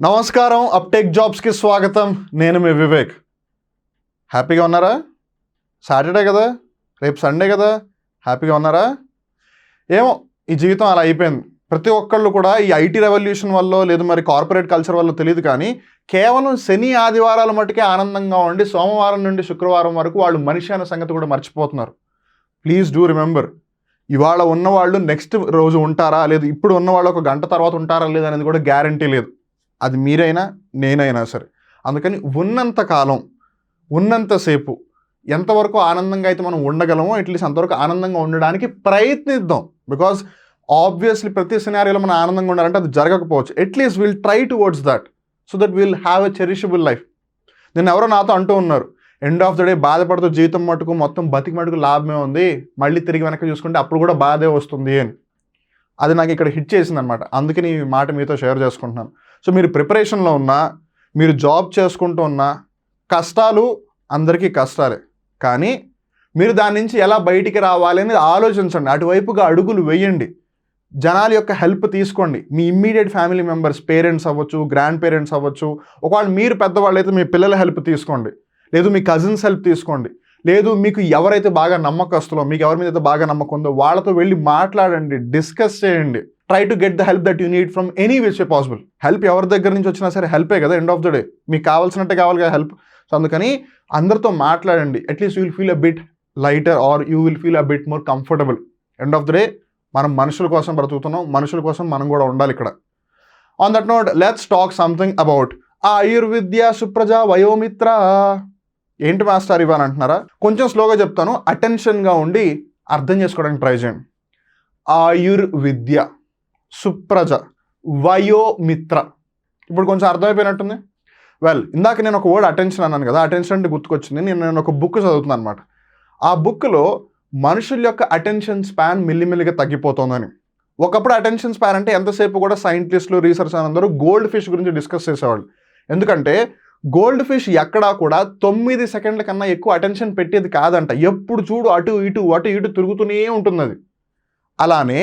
నమస్కారం, అప్టేక్ జాబ్స్కి స్వాగతం. నేను మీ వివేక్. హ్యాపీగా ఉన్నారా? సాటర్డే కదా, రేపు సండే కదా, హ్యాపీగా ఉన్నారా? ఏమో ఈ జీవితం అలా అయిపోయింది. ప్రతి ఒక్కళ్ళు కూడా ఈ ఐటీ రెవల్యూషన్ వల్ల లేదు మరి కార్పొరేట్ కల్చర్ వల్ల తెలియదు, కానీ కేవలం శని ఆదివారాల మటుకే ఆనందంగా ఉండి సోమవారం నుండి శుక్రవారం వరకు వాళ్ళు మనిషి అనే సంగతి కూడా మర్చిపోతున్నారు. ప్లీజ్ డూ రిమెంబర్, ఇవాళ ఉన్నవాళ్ళు నెక్స్ట్ రోజు ఉంటారా లేదు, ఇప్పుడు ఉన్నవాళ్ళు ఒక గంట తర్వాత ఉంటారా లేదు అనేది కూడా గ్యారంటీ లేదు. అది మీరైనా నేనైనా సరే. అందుకని ఉన్నంతకాలం ఉన్నంతసేపు ఎంతవరకు ఆనందంగా అయితే మనం ఉండగలమో అట్లీస్ట్ అంతవరకు ఆనందంగా ఉండడానికి ప్రయత్నిద్దాం. బికాజ్ ఆబ్వియస్లీ ప్రతి సినారియోలో మనం ఆనందంగా ఉండాలంటే అది జరగకపోవచ్చు. At least will try towards that so that will have a cherishable life. నేను ఎవరో నాతో అంటూ ఉన్నారు, ఎండ్ ఆఫ్ ద డే బాధపడుతూ జీవితం మటుకు మొత్తం బతికి మటుకు లాభమే ఉంది, మళ్ళీ తిరిగి వెనక్కి చూసుకుంటే అప్పుడు కూడా బాధే వస్తుంది అని. అది నాకు ఇక్కడ హిట్ చేసింది అనమాట. అందుకని ఈ మాట మీతో షేర్ చేసుకుంటున్నాను. సో మీరు ప్రిపరేషన్లో ఉన్నా, మీరు జాబ్ చేసుకుంటూ ఉన్నా, కష్టాలు అందరికీ కష్టాలే, కానీ మీరు దాని నుంచి ఎలా బయటికి రావాలి అనేది ఆలోచించండి. అటువైపుగా అడుగులు వేయండి. జనాల యొక్క హెల్ప్ తీసుకోండి. మీ ఇమ్మీడియట్ ఫ్యామిలీ మెంబర్స్, పేరెంట్స్ అవ్వచ్చు, గ్రాండ్ పేరెంట్స్ అవ్వచ్చు, ఒకవేళ మీరు పెద్దవాళ్ళు అయితే మీ పిల్లల హెల్ప్ తీసుకోండి, లేదు మీ కజిన్స్ హెల్ప్ తీసుకోండి, లేదు మీకు ఎవరైతే బాగా నమ్మకస్తులో, మీకు ఎవరి మీద అయితే బాగా నమ్మకం ఉందో వాళ్ళతో వెళ్ళి మాట్లాడండి, డిస్కస్ చేయండి. Try to get the help that you need from any which way possible. Help ఎవరి దగ్గర నుంచి వచ్చినా సరే హెల్పే కదా, ఎండ్ ఆఫ్ ద డే మీకు కావాల్సినట్టే కావాలి కదా హెల్ప్. సో అందుకని అందరితో మాట్లాడండి. At least you will feel a bit lighter or you will feel a bit more comfortable. End of the day మనం మనుషుల కోసం బ్రతుకుతున్నాం, మనుషుల కోసం మనం కూడా ఉండాలి ఇక్కడ. On that note let's talk something about Ayurvidya Supraja Vayomitra. ఏంటి మాస్టర్ ఇవ్వని అంటున్నారా? కొంచెం స్లోగా చెప్తాను, అటెన్షన్గా ఉండి అర్థం చేసుకోవడానికి ట్రై చేయండి. ఆయుర్విద్య సుప్రజ వయోమిత్ర. ఇప్పుడు కొంచెం అర్థమైపోయినట్టుంది. వెల్, ఇందాక నేను ఒక వర్డ్ అటెన్షన్ అన్నాను కదా, అటెన్షన్ అంటే గుర్తుకొచ్చింది. నేను ఒక బుక్ చదువుతున్నాను అనమాట. ఆ బుక్లో మనుషుల యొక్క అటెన్షన్ స్పాన్ మెల్లిమెల్లిగా తగ్గిపోతుందని. ఒకప్పుడు అటెన్షన్ స్పాన్ అంటే ఎంతసేపు కూడా సైంటిస్టులు, రీసెర్చ్ అందరూ గోల్డ్ ఫిష్ గురించి డిస్కస్ చేసేవాళ్ళు. ఎందుకంటే గోల్డ్ ఫిష్ ఎక్కడా కూడా 9 సెకండ్ల కన్నా ఎక్కువ అటెన్షన్ పెట్టేది కాదంట. ఎప్పుడు చూడు అటు ఇటు తిరుగుతూనే ఉంటుంది అది. అలానే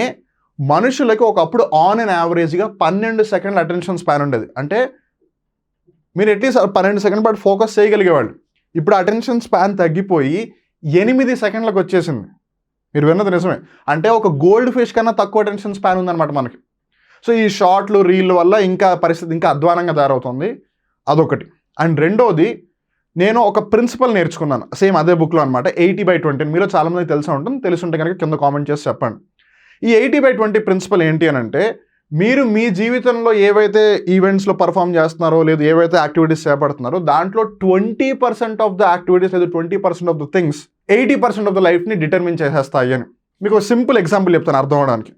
మనుషులకి ఒకప్పుడు ఆన్ అండ్ యావరేజ్గా 12 సెకండ్ల అటెన్షన్ స్పాన్ ఉండేది. అంటే మీరు అట్లీస్ట్ 12 సెకండ్ల పాటు ఫోకస్ చేయగలిగేవాళ్ళు. ఇప్పుడు అటెన్షన్ స్పాన్ తగ్గిపోయి 8 సెకండ్లకు వచ్చేసింది. మీరు విన్నది నిజమే. అంటే ఒక గోల్డ్ ఫిష్ కన్నా తక్కువ అటెన్షన్ స్పాన్ ఉందన్నమాట మనకి. సో ఈ షార్ట్లు, రీల్ వల్ల ఇంకా పరిస్థితి ఇంకా అధ్వానంగా తయారవుతుంది. అదొకటి. అండ్ రెండోది, నేను ఒక ప్రిన్సిపల్ నేర్చుకున్నాను సేమ్ అదే బుక్లో అనమాట. 80/20. మీలో చాలామందికి తెలిసి ఉంటుంది, తెలుసుంటే కనుక కింద కామెంట్ చేసి చెప్పండి. ఈ 80/20 ప్రిన్సిపల్ ఏంటి అని అంటే, మీరు మీ జీవితంలో ఏవైతే ఈవెంట్స్లో పర్ఫామ్ చేస్తున్నారో లేదు ఏవైతే యాక్టివిటీస్ చేపడుతున్నారో దాంట్లో 20% ఆఫ్ ద యాక్టివిటీస్ లేదు 20% of the things 80% of the లైఫ్ని డిటర్మిన్ చేసేస్తాయి అని. మీకు ఒక సింపుల్ ఎగ్జాంపుల్ చెప్తాను అర్థం అవడానికి.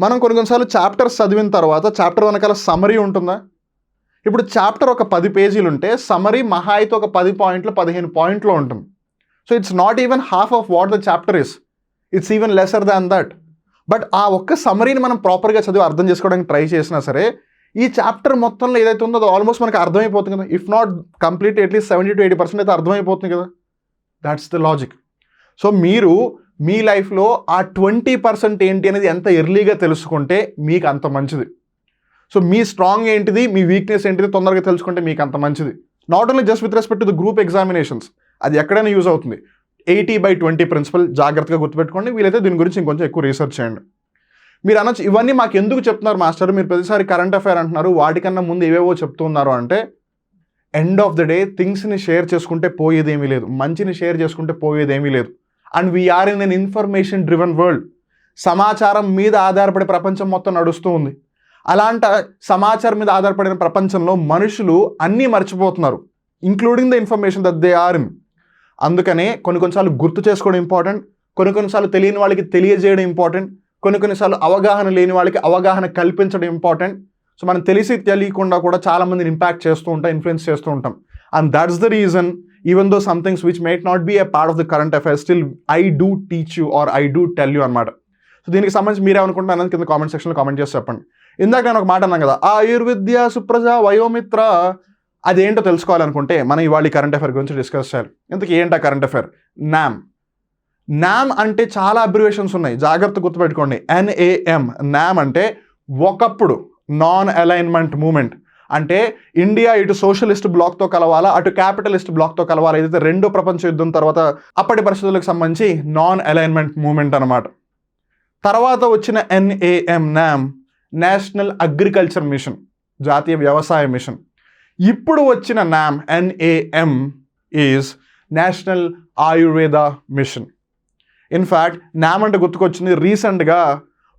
మనం కొన్నిసార్లు చాప్టర్స్ చదివిన తర్వాత చాప్టర్ వెనకాల సమరీ ఉంటుందా? ఇప్పుడు చాప్టర్ ఒక 10 పేజీలు ఉంటే సమరీ మహా అయితే ఒక 10 పాయింట్లు 15 పాయింట్లో ఉంటుంది. So it's not even half of what the chapter is, it's even lesser than that. But ఆ ఒక్క సమరీని మనం ప్రాపర్గా చదివి అర్థం చేసుకోవడానికి ట్రై చేసినా సరే ఈ చాప్టర్ మొత్తంలో ఏదైతే ఉందో అది ఆల్మోస్ట్ మనకు అర్థమైపోతుంది కదా. If not complete at least 70 to 80% అయితే అర్థమైపోతుంది కదా. That's the logic. సో మీరు మీ లైఫ్లో ఆ 20% ఏంటి అనేది ఎంత ఎర్లీగా తెలుసుకుంటే మీకు అంత మంచిది. సో మీ స్ట్రాంగ్ ఏంటిది, మీ వీక్నెస్ ఏంటిది తొందరగా తెలుసుకుంటే మీకు అంత మంచిది. Not only just with respect to the group examinations, అది ఎక్కడైనా యూజ్ అవుతుంది. 80/20 ప్రిన్సిపల్ జాగ్రత్తగా గుర్తుపెట్టుకోండి. వీలైతే దీని గురించి ఇంకొంచెం ఎక్కువ రీసెర్చ్ చేయండి. మీరు అనొచ్చు, ఇవన్నీ మాకు ఎందుకు చెప్తున్నారు మాస్టర్, మీరు ప్రతిసారి కరెంట్ అఫైర్ అంటున్నారు, వాటికన్నా ముందు ఏవేవో చెప్తున్నారు అంటే, ఎండ్ ఆఫ్ ద డే థింగ్స్ని షేర్ చేసుకుంటే పోయేదేమీ లేదు, మంచిని షేర్ చేసుకుంటే పోయేదేమీ లేదు. And we're in an information driven world. సమాచారం మీద ఆధారపడే ప్రపంచం మొత్తం నడుస్తూ ఉంది. అలాంటి సమాచారం మీద ఆధారపడిన ప్రపంచంలో మనుషులు అన్నీ మర్చిపోతున్నారు, including the information that they are in. అందుకనే కొన్నిసార్లు గుర్తు చేసుకోవడం ఇంపార్టెంట్, కొన్నిసార్లు తెలియని వాళ్ళకి తెలియజేయడం ఇంపార్టెంట్, కొన్నిసార్లు అవగాహన లేని వాళ్ళకి అవగాహన కల్పించడం ఇంపార్టెంట్. సో మనం తెలిసి తెలియకుండా కూడా చాలామందిని ఇంపాక్ట్ చేస్తూ ఉంటాం, ఇన్ఫ్లుయెన్స్ చేస్తూ ఉంటాం. And that's the reason even though some things which might not be a part of the current affairs still I do teach you or I do tell you అనమాట. సో దీనికి సంబంధించి మీరేమనుకుంటున్నారు అనేది కింద కామెంట్ సెక్షన్లో comment చేసి చెప్పండి. ఇందాక నేను ఒక మాట అన్నాను కదా, ఆయుర్విద్య సుప్రజ వయోమిత్ర. అదేంటో తెలుసుకోవాలనుకుంటే మనం ఇవాళ కరెంట్ అఫైర్ గురించి డిస్కస్ చేయాలి. ఇంతకీ ఏంటా కరెంట్ అఫైర్? నామ్ అంటే చాలా అబ్రివేషన్స్ ఉన్నాయి, జాగ్రత్త గుర్తుపెట్టుకోండి. NAM. నామ్ అంటే ఒకప్పుడు నాన్ అలైన్మెంట్ మూమెంట్, అంటే ఇండియా ఇటు సోషలిస్ట్ బ్లాక్తో కలవాలా, అటు క్యాపిటలిస్ట్ బ్లాక్తో కలవాలా, ఏదైతే రెండో ప్రపంచ యుద్ధం తర్వాత అప్పటి పరిస్థితులకు సంబంధించి నాన్ అలైన్మెంట్ మూమెంట్ అనమాట. తర్వాత వచ్చిన NAM నేషనల్ అగ్రికల్చర్ మిషన్, జాతీయ వ్యవసాయ మిషన్. ఇప్పుడు వచ్చిన NAM is national Ayurveda mission. In fact NAM అంటే గుర్తుకొచ్చింది, రీసెంట్గా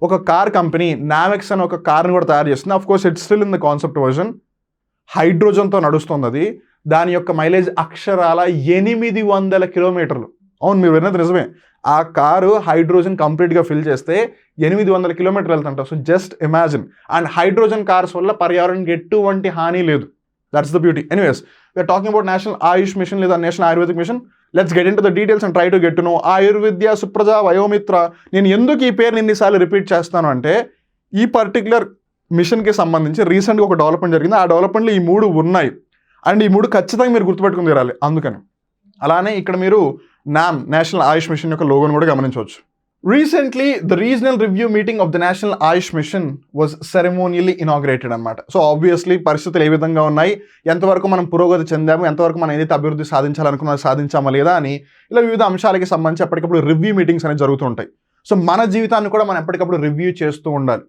ఒక కార్ కంపెనీ నామెక్స్ అని ఒక కార్ని కూడా తయారు చేస్తుంది. Of course it's still in the concept version. హైడ్రోజన్తో నడుస్తుంది అది. దాని యొక్క మైలేజ్ అక్షరాల 800 కిలోమీటర్లు. అవును, మీరు విన్నది నిజమే. ఆ కారు హైడ్రోజన్ కంప్లీట్గా ఫిల్ చేస్తే 800 కిలోమీటర్లు వెళ్తుంటారు. So just imagine. And hydrogen cars వల్ల పర్యావరణానికి ఎటువంటి హాని లేదు. That's the beauty. Anyways, we're talking about national Ayush mission లేదా national Ayurvedic mission. Let's get in to the details and try to get to know Ayurvidya Supraja Vayomitra. నేను ఎందుకు ఈ పేరుని ఇన్నిసార్లు రిపీట్ చేస్తాను అంటే, ఈ పర్టికులర్ మిషన్కి సంబంధించి రీసెంట్గా ఒక డెవలప్మెంట్ జరిగింది. ఆ డెవలప్మెంట్లో ఈ 3 ఉన్నాయి. అండ్ ఈ 3 ఖచ్చితంగా మీరు గుర్తుపెట్టుకుని తీరాలి. అందుకని అలానే ఇక్కడ మీరు NAM నేషనల్ ఆయుష్ మిషన్ యొక్క లోగోను కూడా గమనించవచ్చు. Recently the regional review meeting of the national Ayush mission was ceremonially inaugurated అనమాట. సో ఆబ్వియస్లీ పరిస్థితులు ఏ విధంగా ఉన్నాయి, ఎంతవరకు మనం పురోగతి చెందాము, ఎంతవరకు మనం ఏదైతే అభివృద్ధి సాధించాలనుకున్నా సాధించామా లేదా అని ఇలా వివిధ అంశాలకి సంబంధించి ఎప్పటికప్పుడు రివ్యూ మీటింగ్స్ అనేవి జరుగుతుంటాయి. సో మన జీవితాన్ని కూడా మనం ఎప్పటికప్పుడు రివ్యూ చేస్తూ ఉండాలి.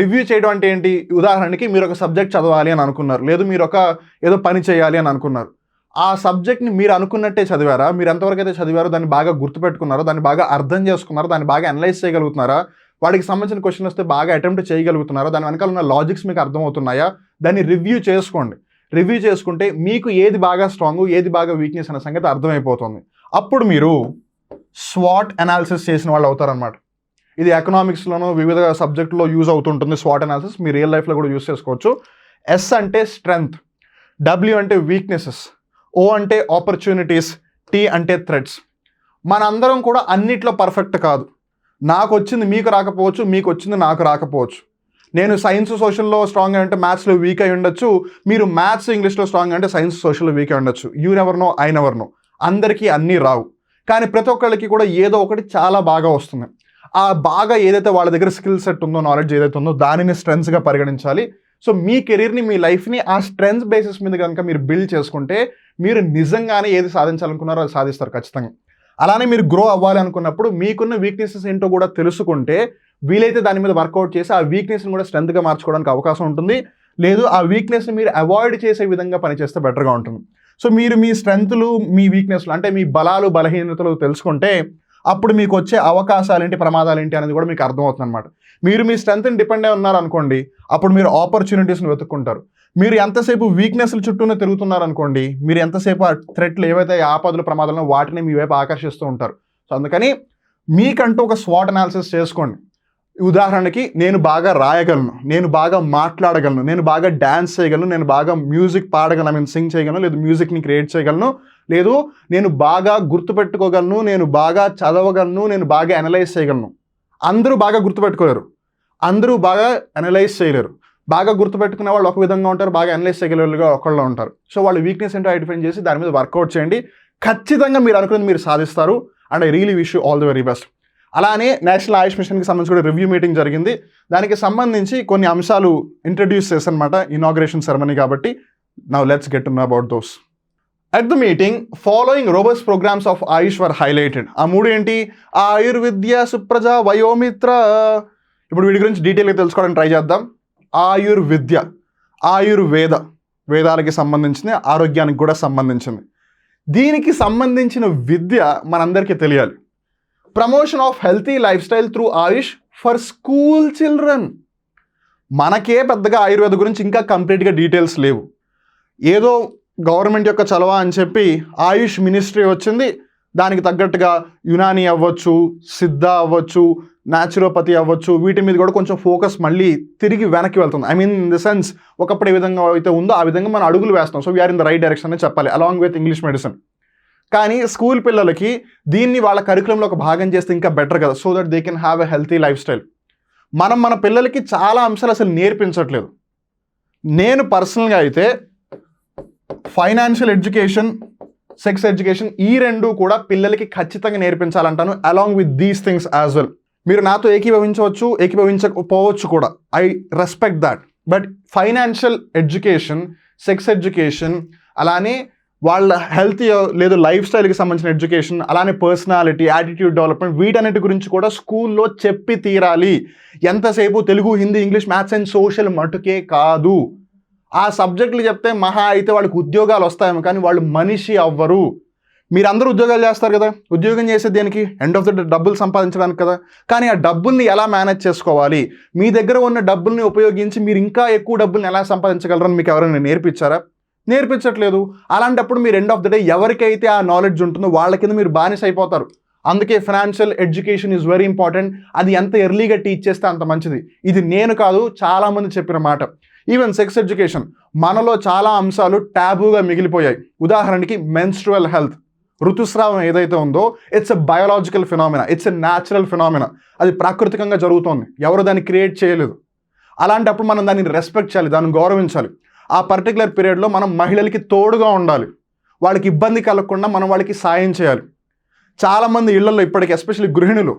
రివ్యూ చేయడం అంటే ఏంటి? ఉదాహరణకి మీరు ఒక సబ్జెక్ట్ చదవాలి అని అనుకున్నారు, లేదు మీరు ఏదో పని చేయాలి అని అనుకున్నారు. ఆ సబ్జెక్ట్ని మీరు అనుకున్నట్టే చదివారా? మీరు ఎంతవరకు అయితే చదివారో దాన్ని బాగా గుర్తుపెట్టుకున్నారో, దాన్ని బాగా అర్థం చేసుకున్నారో, దాన్ని బాగా అనలైజ్ చేయగలుగుతున్నారా, వాడికి సంబంధించిన క్వశ్చన్ వస్తే బాగా అటెంప్ట్ చేయగలుగుతున్నారా, దాని వెనకాల ఉన్న లాజిక్స్ మీకు అర్థమవుతున్నాయా, దాన్ని రివ్యూ చేసుకోండి. రివ్యూ చేసుకుంటే మీకు ఏది బాగా స్ట్రాంగ్, ఏది బాగా వీక్నెస్ అనే సంగతి అర్థమైపోతుంది. అప్పుడు మీరు స్వాట్ అనాలిసిస్ చేసిన వాళ్ళు అవుతారనమాట. ఇది ఎకనామిక్స్లోనూ వివిధ సబ్జెక్టులో యూజ్ అవుతుంటుంది స్వాట్ అనాలిసిస్. మీ రియల్ లైఫ్లో కూడా యూజ్ చేసుకోవచ్చు. S అంటే స్ట్రెంగ్త్, W అంటే వీక్నెసెస్, O అంటే ఆపర్చునిటీస్, T అంటే థ్రెట్స్. మనందరం కూడా అన్నిట్లో పర్ఫెక్ట్ కాదు. నాకు వచ్చింది మీకు రాకపోవచ్చు, మీకు వచ్చింది నాకు రాకపోవచ్చు. నేను సైన్స్ సోషల్లో స్ట్రాంగ్ అంటే మ్యాథ్స్లో వీక్ అయి ఉండొచ్చు, మీరు మ్యాథ్స్ ఇంగ్లీష్లో స్ట్రాంగ్ అంటే సైన్స్ సోషల్లో వీక్ అయి ఉండొచ్చు. You never know, I never know. అందరికీ అన్నీ రావు, కానీ ప్రతి ఒక్కళ్ళకి కూడా ఏదో ఒకటి చాలా బాగా వస్తుంది. ఆ బాగా ఏదైతే వాళ్ళ దగ్గర స్కిల్ సెట్ ఉందో, నాలెడ్జ్ ఏదైతే ఉందో దానిని స్ట్రెంగ్స్గా పరిగణించాలి. సో మీ కెరీర్ని, మీ లైఫ్ని ఆ స్ట్రెంగ్స్ బేసిస్ మీద కనుక మీరు బిల్డ్ చేసుకుంటే మీరు నిజంగానే ఏది సాధించాలనుకున్నారో అది సాధిస్తారు ఖచ్చితంగా. అలానే మీరు గ్రో అవ్వాలి అనుకున్నప్పుడు మీకున్న వీక్నెసెస్ ఏంటో కూడా తెలుసుకుంటే వీలైతే దాని మీద వర్కౌట్ చేసి ఆ వీక్నెస్ని కూడా స్ట్రెంత్గా మార్చుకోవడానికి అవకాశం ఉంటుంది. లేదు, ఆ వీక్నెస్ని మీరు అవాయిడ్ చేసే విధంగా పనిచేస్తే బెటర్గా ఉంటుంది. సో మీరు మీ స్ట్రెంత్లు, మీ వీక్నెస్లు అంటే మీ బలాలు బలహీనతలు తెలుసుకుంటే అప్పుడు మీకు వచ్చే అవకాశాలు ఏంటి, ప్రమాదాలు ఏంటి అనేది కూడా మీకు అర్థమవుతుంది అనమాట. మీరు మీ స్ట్రెంత్ని డిపెండ్ అయి ఉన్నారనుకోండి, అప్పుడు మీరు ఆపర్చునిటీస్ని వెతుక్కుంటారు. మీరు ఎంతసేపు వీక్నెస్ల చుట్టూనే తిరుగుతున్నారనుకోండి, మీరు ఎంతసేపు ఆ థ్రెట్లు ఏవైతే ఆపదలు ప్రమాదాలను వాటిని మీ వైపు ఆకర్షిస్తూ ఉంటారు. సో అందుకని మీకంటూ ఒక స్వాట్ అనాలిసిస్ చేసుకోండి. ఉదాహరణకి నేను బాగా రాయగలను, నేను బాగా మాట్లాడగలను, నేను బాగా డ్యాన్స్ చేయగలను, నేను బాగా మ్యూజిక్ పాడగలను, సింగ్ చేయగలను, లేదు మ్యూజిక్ని క్రియేట్ చేయగలను, లేదు నేను బాగా గుర్తుపెట్టుకోగలను, నేను బాగా చదవగలను, నేను బాగా అనలైజ్ చేయగలను. అందరూ బాగా గుర్తుపెట్టుకోలేరు, అందరూ బాగా అనలైజ్ చేయలేరు. బాగా గుర్తుపెట్టుకునే వాళ్ళు ఒక విధంగా ఉంటారు, బాగా అనలైజ్ చేయగలిగే ఒకళ్ళు ఉంటారు. సో వాళ్ళు వీక్నెస్ ఏంటో ఐడెంటిఫై చేసి దాని మీద వర్కౌట్ చేయండి. ఖచ్చితంగా మీరు అనుకున్నది మీరు సాధిస్తారు. And I really wish you all the very best. అలానే నేషనల్ ఆయుష్ మిషన్కి సంబంధించి కూడా రివ్యూ మీటింగ్ జరిగింది. దానికి సంబంధించి కొన్ని అంశాలు ఇంట్రడ్యూస్ చేశారనమాట, ఇనాగ్రేషన్ సెరమనీ కాబట్టి. Now let's get to know about those. At the meeting, following robust programs of Ayush were highlighted. ఆ 3 ఏంటి? ఆయుర్విద్య, సుప్రజ, వయోమిత్ర. ఇప్పుడు వీటి గురించి డీటెయిల్గా తెలుసుకోవడానికి ట్రై చేద్దాం. ఆయుర్విద్య, ఆయుర్వేద, వేదాలకి సంబంధించింది, ఆరోగ్యానికి కూడా సంబంధించింది. దీనికి సంబంధించిన విద్య మనందరికీ తెలియాలి. Promotion of healthy life style through Ayush for school children. మనకే పెద్దగా ఆయుర్వేద గురించి ఇంకా కంప్లీట్గా డీటెయిల్స్ లేవు. ఏదో గవర్నమెంట్ యొక్క చలవ అని చెప్పి ఆయుష్ మినిస్ట్రీ వచ్చింది. దానికి తగ్గట్టుగా యునాని అవ్వచ్చు, సిద్ధ అవ్వచ్చు, న్యాచురోపతి అవ్వచ్చు, వీటి మీద కూడా కొంచెం ఫోకస్ మళ్ళీ తిరిగి వెనక్కి వెళ్తుంది. I mean in the sense ఒకప్పుడు ఏ విధంగా అయితే ఉందో ఆ విధంగా మనం అడుగులు వేస్తాం. So we are in the right direction అని చెప్పాలి, అలాంగ్ విత్ ఇంగ్లీష్ మెడిసిన్. కానీ స్కూల్ పిల్లలకి దీన్ని వాళ్ళ కరికులంలో ఒక భాగం చేస్తే ఇంకా బెటర్ కదా, so that they can have a healthy life style. మనం మన పిల్లలకి చాలా అంశాలు అసలు నేర్పించట్లేదు. నేను పర్సనల్గా అయితే ఫైనాన్షియల్ ఎడ్యుకేషన్, సెక్స్ ఎడ్యుకేషన్, ఈ 2 కూడా పిల్లలకి ఖచ్చితంగా నేర్పించాలంటాను, along with these things as well. మీరు నాతో ఏకీభవించవచ్చు, ఏకీభవించకపోవచ్చు కూడా, I respect that. But financial education, sex education, అలానే వాళ్ళ హెల్త్ లేదు లైఫ్ స్టైల్కి సంబంధించిన ఎడ్యుకేషన్, అలానే పర్సనాలిటీ, యాటిట్యూడ్ డెవలప్మెంట్, వీటన్నిటి గురించి కూడా స్కూల్లో చెప్పి తీరాలి. ఎంతసేపు Telugu, Hindi, English, maths and social మటుకే కాదు. ఆ సబ్జెక్టులు చెప్తే మహా అయితే వాళ్ళకి ఉద్యోగాలు వస్తాయేమో, కానీ వాళ్ళు మనిషి అవ్వరు. మీరందరూ ఉద్యోగాలు చేస్తారు కదా, ఉద్యోగం చేసేది దేనికి? ఎండ్ ఆఫ్ ద డే డబ్బులు సంపాదించడానికి కదా. కానీ ఆ డబ్బుల్ని ఎలా మేనేజ్ చేసుకోవాలి, మీ దగ్గర ఉన్న డబ్బుల్ని ఉపయోగించి మీరు ఇంకా ఎక్కువ డబ్బుల్ని ఎలా సంపాదించగలరని మీకు ఎవరైనా నేర్పించారా? నేర్పించట్లేదు. అలాంటప్పుడు మీరు ఎండ్ ఆఫ్ ద డే ఎవరికైతే ఆ నాలెడ్జ్ ఉంటుందో వాళ్ళ కింద మీరు బానిస అయిపోతారు. అందుకే financial education is very important. అది ఎంత ఎర్లీగా టీచ్ చేస్తే అంత మంచిది. ఇది నేను కాదు, చాలామంది చెప్పిన మాట. ఈవెన్ సెక్స్ ఎడ్యుకేషన్, మనలో చాలా అంశాలు ట్యాబూగా మిగిలిపోయాయి. ఉదాహరణకి మెన్స్ట్రువల్ హెల్త్, ఋతుస్రావం ఏదైతే ఉందో it's a biological phenomena, it's a natural phenomena. అది ప్రాకృతికంగా జరుగుతోంది, ఎవరు దాన్ని క్రియేట్ చేయలేదు. అలాంటప్పుడు మనం దాన్ని రెస్పెక్ట్ చేయాలి, దాన్ని గౌరవించాలి. ఆ పర్టికులర్ పీరియడ్లో మనం మహిళలకి తోడుగా ఉండాలి, వాళ్ళకి ఇబ్బంది కలగకుండా మనం వాళ్ళకి సాయం చేయాలి. చాలామంది ఇళ్లలో ఇప్పటికీ ఎస్పెషల్లీ గృహిణులు,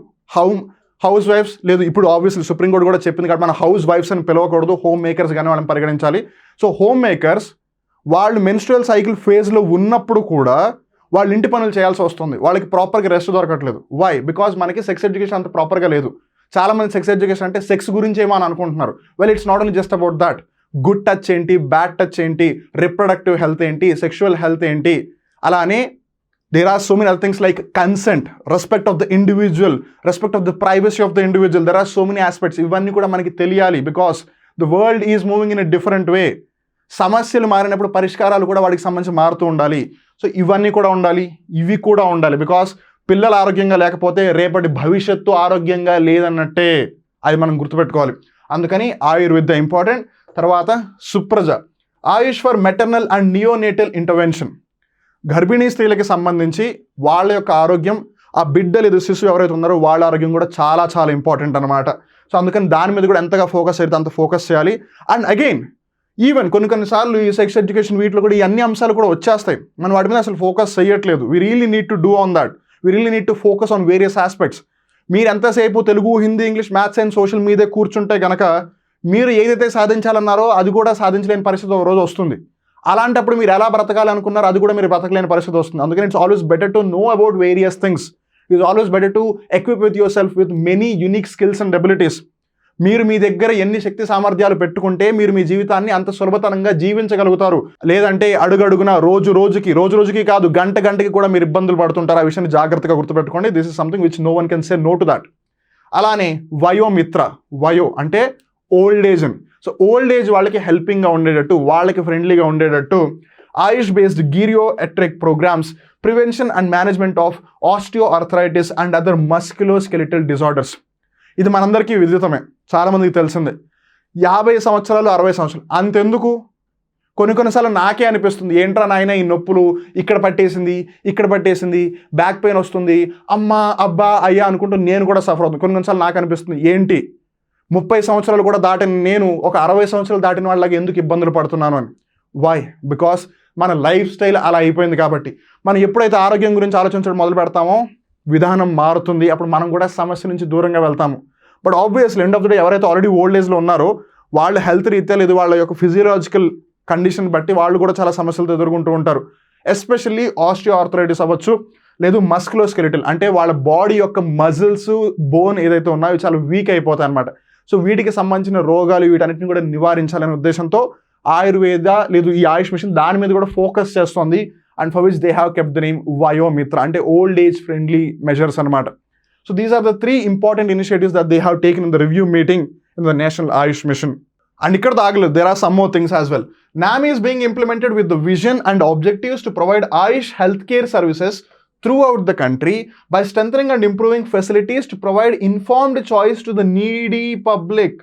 హౌస్ వైఫ్స్, లేదు ఇప్పుడు ఆబ్వియస్లీ సుప్రీంకోర్టు కూడా చెప్పింది కాబట్టి మన హౌస్ వైఫ్స్ అని పిలవకూడదు, హోమ్ మేకర్స్ కానీ వాళ్ళని పరిగణించాలి. సో హోమ్ మేకర్స్ వాళ్ళు మెన్స్ట్రువల్ సైకిల్ ఫేజ్లో ఉన్నప్పుడు కూడా వాళ్ళు ఇంటి పనులు చేయాల్సి వస్తుంది, వాళ్ళకి ప్రాపర్గా రెస్ట్ దొరకట్లేదు. వై? బికాజ్ మనకి సెక్స్ ఎడ్యుకేషన్ అంత ప్రాపర్గా లేదు. చాలామంది సెక్స్ ఎడ్యుకేషన్ అంటే సెక్స్ గురించి ఏమో అని అనుకుంటున్నారు. Well, it's not only just about that. Good touch ఏంటి, బ్యాడ్ టచ్ ఏంటి, రిప్రొడక్టివ్ హెల్త్ ఏంటి, సెక్షువల్ హెల్త్ ఏంటి, అలానే there are so many other things like consent, respect of the individual, respect of the privacy of the individual. There are so many aspects. ఇవన్నీ కూడా మనకి తెలియాలి, because the world is moving in a different way. సమస్యలు మారినప్పుడు పరిష్కారాలు కూడా వాటికి సంబంధించి మారుతూ ఉండాలి. సో ఇవన్నీ కూడా ఉండాలి, ఇవి కూడా ఉండాలి. బికాస్ పిల్లలు ఆరోగ్యంగా లేకపోతే రేపటి భవిష్యత్తు ఆరోగ్యంగా లేదన్నట్టే, అది మనం గుర్తుపెట్టుకోవాలి. అందుకని ఆయుర్వేద ఇంపార్టెంట్. తర్వాత Supraja, Ayush for maternal and neonatal intervention. గర్భిణీ స్త్రీలకి సంబంధించి వాళ్ళ యొక్క ఆరోగ్యం, ఆ బిడ్డ లేదు శిశువు ఎవరైతే ఉన్నారో వాళ్ళ ఆరోగ్యం కూడా చాలా చాలా ఇంపార్టెంట్ అనమాట. సో అందుకని దాని మీద కూడా ఎంతగా ఫోకస్ అయితే అంత ఫోకస్ చేయాలి. అండ్ అగైన్ ఈవెన్ కొన్నిసార్లు ఈ సెక్స్ ఎడ్యుకేషన్ వీటిలో కూడా ఈ అన్ని అంశాలు కూడా వచ్చేస్తాయి, మనం వాటి మీద అసలు ఫోకస్ చేయట్లేదు. We really need to do on that, we really need to focus on various aspects. మీరు ఎంతసేపు Telugu, Hindi, English, maths and social మీదే కూర్చుంటే కనుక మీరు ఏదైతే సాధించాలన్నారో అది కూడా సాధించలేని పరిస్థితి ఒక రోజు వస్తుంది. అలాంటప్పుడు మీరు ఎలా బ్రతకాలి అనుకున్నారో అది కూడా మీరు బ్రతకలేని పరిస్థితి వస్తుంది. అందుకని it's always better to know about various things. It's always better to equip with your self with many unique skills and abilities. మీరు మీ దగ్గర ఎన్ని శక్తి సామర్థ్యాలు పెట్టుకుంటే మీరు మీ జీవితాన్ని అంత సులభతరంగా జీవించగలుగుతారు. లేదంటే అడుగడుగున రోజు రోజుకి కాదు గంటకి కూడా మీరు ఇబ్బందులు పడుతుంటారు. ఆ విషయాన్ని జాగ్రత్తగా గుర్తుపెట్టుకోండి. This is something which no one can say no to that. అలానే వయోమిత్ర, వయో అంటే old age. So old age వాళ్ళకి హెల్పింగ్గా ఉండేటట్టు, వాళ్ళకి ఫ్రెండ్లీగా ఉండేటట్టు Ayush based geriatric programmes, prevention and management of osteoarthritis and other musculoskeletal disorders. ఇది మనందరికీ విదితమే, చాలామందికి తెలిసిందే. 50 సంవత్సరాలు 60 సంవత్సరాలు అంతెందుకు, కొన్నిసార్లు నాకే అనిపిస్తుంది ఏంట్రా నాయన ఈ నొప్పులు ఇక్కడ పట్టేసింది, బ్యాక్ పెయిన్ వస్తుంది, అమ్మా అబ్బా అయ్యా అనుకుంటూ నేను కూడా సఫర్ అవుతుంది. కొన్నిసార్లు నాకు అనిపిస్తుంది ఏంటి 30 సంవత్సరాలు కూడా దాటిన నేను ఒక 60 సంవత్సరాలు దాటిన వాళ్ళకి ఎందుకు ఇబ్బందులు పడుతున్నాను అని. వై? బికాస్ మన లైఫ్ స్టైల్ అలా అయిపోయింది కాబట్టి. మనం ఎప్పుడైతే ఆరోగ్యం గురించి ఆలోచించడం మొదలు పెడతామో విధానం మారుతుంది, అప్పుడు మనం కూడా సమస్య నుంచి దూరంగా వెళ్తాము. But obviously end of the day ఎవరైతే ఆల్రెడీ ఓల్డ్ ఏజ్లో ఉన్నారో వాళ్ళు హెల్త్ రీత్యా లేదు వాళ్ళ యొక్క ఫిజియోలాజికల్ కండిషన్ బట్టి వాళ్ళు కూడా చాలా సమస్యలతో ఎదుర్కొంటూ ఉంటారు. ఎస్పెషల్లీ ఆస్టియోఆర్థరైటిస్ అవ్వచ్చు, లేదు మస్క్యులోస్కెలిటల్ అంటే వాళ్ళ బాడీ యొక్క మజిల్స్, బోన్ ఏదైతే ఉన్నాయో చాలా వీక్ అయిపోతాయి అనమాట. సో వీటికి సంబంధించిన రోగాలు వీటన్నిటిని కూడా నివారించాలనే ఉద్దేశంతో ఆయుర్వేద లేదు ఈ ఆయుష్ మిషన్ దాని మీద కూడా ఫోకస్ చేస్తుంది. And for which they have kept the name Vayomitra, అంటే ఓల్డ్ ఏజ్ ఫ్రెండ్లీ మెజర్స్ అనమాట. So these are the 3 important initiatives that they have taken in the review meeting in the national Ayush mission. అండ్ ఇక్కడ ఆగలేదు, there are some more things as well. NAM is being implemented with the vision and objectives to provide Ayush healthcare services throughout the country by strengthening and improving facilities to provide informed choice to the needy public.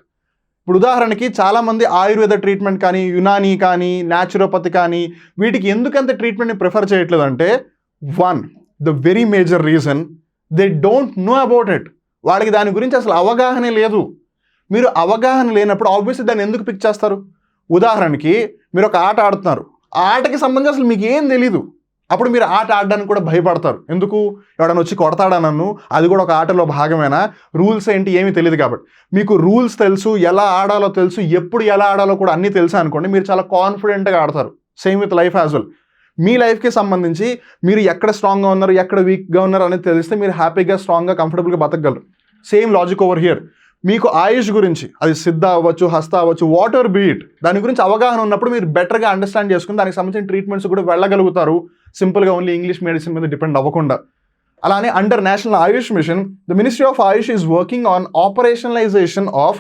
ఇప్పుడు ఉదాహరణకి చాలామంది Ayurveda treatment కానీ, యునానీ కానీ, naturopathy కానీ వీటికి ఎందుకంత ట్రీట్మెంట్ని prefer చేయట్లేదంటే, 1 the very major reason they don't know about it. వాళ్ళకి దాని గురించి అసలు అవగాహనే లేదు. మీరు అవగాహన లేనప్పుడు ఆబ్వియస్లీ దాన్ని ఎందుకు పిక్ చేస్తారు? ఉదాహరణకి మీరు ఒక ఆట ఆడుతున్నారు, ఆ ఆటకి సంబంధించి అసలు మీకు ఏం తెలీదు, అప్పుడు మీరు ఆట ఆడడానికి కూడా భయపడతారు. ఎందుకు? ఎవడన్నా వచ్చి కొడతాడా నన్ను, అది కూడా ఒక ఆటలో భాగమేనా, రూల్స్ ఏంటి ఏమీ తెలియదు కాబట్టి. మీకు రూల్స్ తెలుసు, ఎలా ఆడాలో తెలుసు, ఎప్పుడు ఎలా ఆడాలో కూడా అన్నీ తెలుసా అనుకోండి, మీరు చాలా కాన్ఫిడెంట్గా ఆడతారు. Same with life as well. మీ లైఫ్కి సంబంధించి మీరు ఎక్కడ స్ట్రాంగ్గా ఉన్నారు, ఎక్కడ వీక్గా ఉన్నారు అనేది తెలిస్తే మీరు హ్యాపీగా, స్ట్రాంగ్గా, కంఫర్టబుల్గా బతకగలరు. Same logic over here. మీకు ఆయుష్ గురించి, అది సిద్ధ అవ్వచ్చు, హస్త అవ్వచ్చు, వాట్ ఎవర్ బీ ఇట్, దాని గురించి అవగాహన ఉన్నప్పుడు మీరు బెటర్గా అండర్స్టాండ్ చేసుకుని దానికి సంబంధించిన ట్రీట్మెంట్స్ కూడా వెళ్ళగలుగుతారు. సింపుల్గా ఓన్లీ ఇంగ్లీష్ మెడిసిన్ మీద డిపెండ్ అవ్వకుండా. అలానే under national Ayush mission, the ministry of Ayush is working on operationalisation of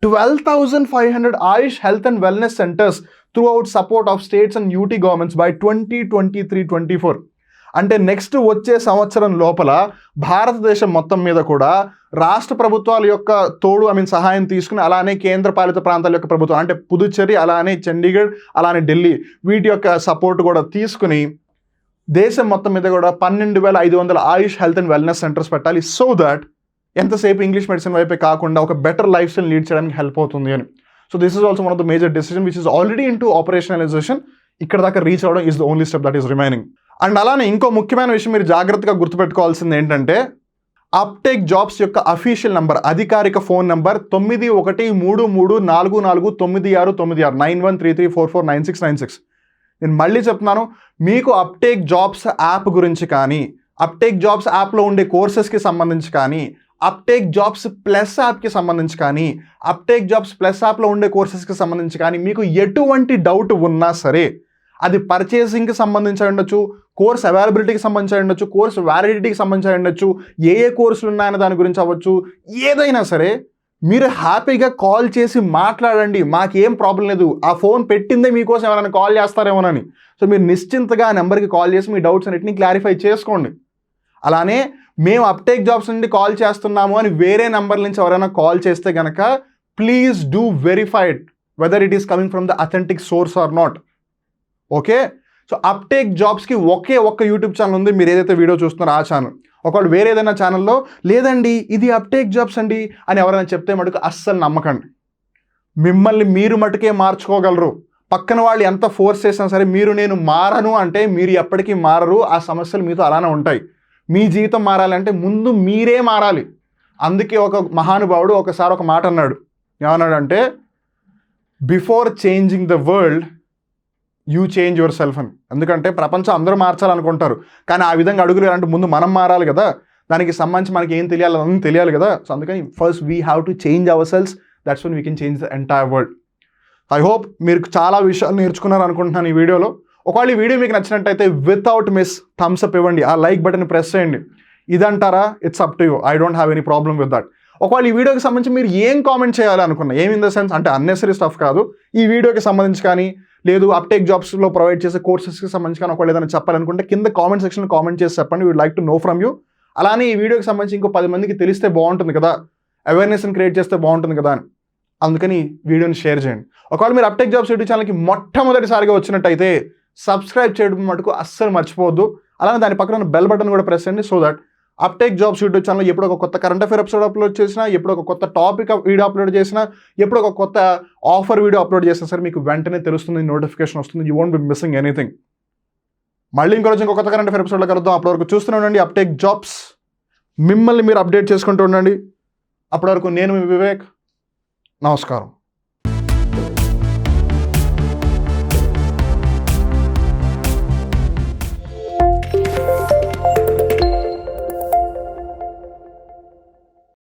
12,500 Ayush health and wellness centres throughout support of states and UT governments by 2023-24. అంటే నెక్స్ట్ వచ్చే సంవత్సరం లోపల భారతదేశం మొత్తం మీద కూడా రాష్ట్ర ప్రభుత్వాల యొక్క తోడు సహాయం తీసుకుని, అలానే కేంద్ర పాలిత ప్రాంతాల యొక్క ప్రభుత్వం అంటే పుదుచ్చేరి, అలానే చండీగఢ్, అలానే ఢిల్లీ, వీటి యొక్క సపోర్ట్ కూడా తీసుకుని దేశం మొత్తం మీద కూడా 12,500 Ayush health and wellness centres పెట్టాలి. సో దట్ ఎంతసేపు ఇంగ్లీష్ మెడిసిన్ వైపే కాకుండా ఒక బెటర్ లైఫ్ స్టైల్ లీడ్ చేయడానికి హెల్ప్ అవుతుంది అని. So this is also one of the major decision which is already in to operationalisation. ఇక్కడ దాకా రీచ్ అవ్వడం is the only step that is remaining. అండ్ అలానే ఇంకో ముఖ్యమైన విషయం మీరు జాగ్రత్తగా గుర్తుపెట్టుకోవాల్సింది ఏంటంటే, అప్టేక్ జాబ్స్ యొక్క అఫీషియల్ నంబర్, అధికారిక ఫోన్ నంబర్ 9133449696 9133449696. నేను మళ్ళీ చెప్తున్నాను, మీకు అప్టేక్ జాబ్స్ యాప్ గురించి కానీ, అప్టేక్ జాబ్స్ యాప్లో ఉండే కోర్సెస్కి సంబంధించి కానీ, అప్టేక్ జాబ్స్ ప్లస్ యాప్కి సంబంధించి కానీ, అప్టేక్ జాబ్స్ ప్లస్ యాప్లో ఉండే కోర్సెస్కి సంబంధించి కానీ మీకు ఎటువంటి డౌట్ ఉన్నా సరే, అది పర్చేసింగ్కి సంబంధించి ఉండొచ్చు, కోర్స్ అవైలబిలిటీకి సంబంధించి ఉండొచ్చు, కోర్స్ వ్యాలిడిటీకి సంబంధించి ఉండొచ్చు, ఏ కోర్సులు ఉన్నాయన్న దాని గురించి అవ్వచ్చు, ఏదైనా సరే మీరు హ్యాపీగా కాల్ చేసి మాట్లాడండి. మాకేం ప్రాబ్లం లేదు. ఆ ఫోన్ పెట్టిందే మీకోసం ఎవరైనా కాల్ చేస్తారేమోనని. సో మీరు నిశ్చింతగా ఆ నెంబర్కి కాల్ చేసి మీ డౌట్స్ అన్నిటిని క్లారిఫై చేసుకోండి. అలానే మేము అప్టేక్ జాబ్స్ నుండి కాల్ చేస్తున్నాము అని వేరే నెంబర్ నుంచి ఎవరైనా కాల్ చేస్తే కనుక please do verified whether it is coming from the authentic source or not. Okay, so అప్టేక్ జాబ్స్కి ఒక్క యూట్యూబ్ ఛానల్ ఉంది, మీరు ఏదైతే వీడియో చూస్తున్నారో ఆ ఛానల్. ఒకవేళ వేరే ఏదైనా ఛానల్లో లేదండి ఇది అప్టేక్ జాబ్స్ అండి అని ఎవరైనా చెప్తే మటుకు అస్సలు నమ్మకండి. మిమ్మల్ని మీరు మటుకే మార్చుకోగలరు. పక్కన వాళ్ళు ఎంత ఫోర్స్ చేసినా సరే నేను మారను అంటే మీరు ఎప్పటికీ మారరు. ఆ సమస్యలు మీతో అలానే ఉంటాయి. మీ జీవితం మారాలంటే ముందు మీరే మారాలి. అందుకే ఒక మహానుభావుడు ఒకసారి ఒక మాట అన్నాడు. ఏమన్నాడంటే, before changing the world you change your self అని. ఎందుకంటే ప్రపంచం అందరూ మార్చాలనుకుంటారు, కానీ ఆ విధంగా అడుగులు అంటే ముందు మనం మారాలి కదా. దానికి సంబంధించి మనకి ఏం తెలియాలి, అన్నీ తెలియాలి కదా. సో అందుకని first we have to change our cells. That's one we can change the entire world. I hope మీరు చాలా విషయాలు నేర్చుకున్నారు అనుకుంటున్నాను ఈ వీడియోలో. ఒకవేళ ఈ వీడియో మీకు నచ్చినట్టయితే వితౌట్ మిస్ థమ్స్ అప్ ఇవ్వండి, ఆ లైక్ బటన్ ప్రెస్ చేయండి. ఇదంటారా, it's up to you. I don't have any problem with that. ఒకవేళ ఈ వీడియోకి సంబంధించి మీరు ఏం కామెంట్ చేయాలనుకున్నా, ఏం ఇన్ ద సెన్స్ అంటే అన్నెసరీ స్టఫ్ కాదు, ఈ వీడియోకి సంబంధించి కానీ లేదు అప్టేక్ జాబ్స్లో ప్రొవైడ్ చేసే కోర్సెస్కి సంబంధించి కానీ ఒకవేళ ఏదైనా చెప్పాలనుకుంటే కింద కామెంట్ సెక్షన్లో కామెంట్ చేసి చెప్పండి. Weed like to know from you. అలానే ఈ వీడియోకి సంబంధించి ఇంకో 10 మందికి తెలిస్తే బాగుంటుంది కదా, అవేర్నెస్ని క్రియేట్ చేస్తే బాగుంటుంది కదా అని. అందుకని వీడియోని షేర్ చేయండి. ఒకవేళ మీరు అప్టేక్ జాబ్స్ యూట్యూబ్ ఛానల్కి మొట్టమొదటిసారిగా వచ్చినట్టయితే సబ్స్క్రైబ్ చేయడం మటుకు అస్సలు మర్చిపోవద్దు. అలానే దాని పక్కన ఉన్న బెల్ బటన్ కూడా ప్రెస్ చేయండి. So that uptake jobs YouTube channel ఎప్పుడు ఒక కొత్త కరెంట్ అఫేర్ ఎపిసోడ్ అప్లోడ్ చేసినా, ఎప్పుడు ఒక కొత్త టాపిక్ వీడియో అప్లోడ్ చేసినా, ఎప్పుడు ఒక కొత్త ఆఫర్ వీడియో అప్లోడ్ చేసినా సరే మీకు వెంటనే తెలుస్తుంది, నోటిఫికేషన్ వస్తుంది. You won't be missing anything. మళ్ళీ ఇంకొంచెం కొత్త కరెంట్ అఫేర్ ఎపిసోడ్లో కలుద్దాం. అప్పటివరకు చూస్తూనే ఉండండి అప్టేక్ జాబ్స్. మిమ్మల్ని మీరు అప్డేట్ చేసుకుంటూ ఉండండి. అప్పటివరకు నేను మీ వివేక్. నమస్కారం.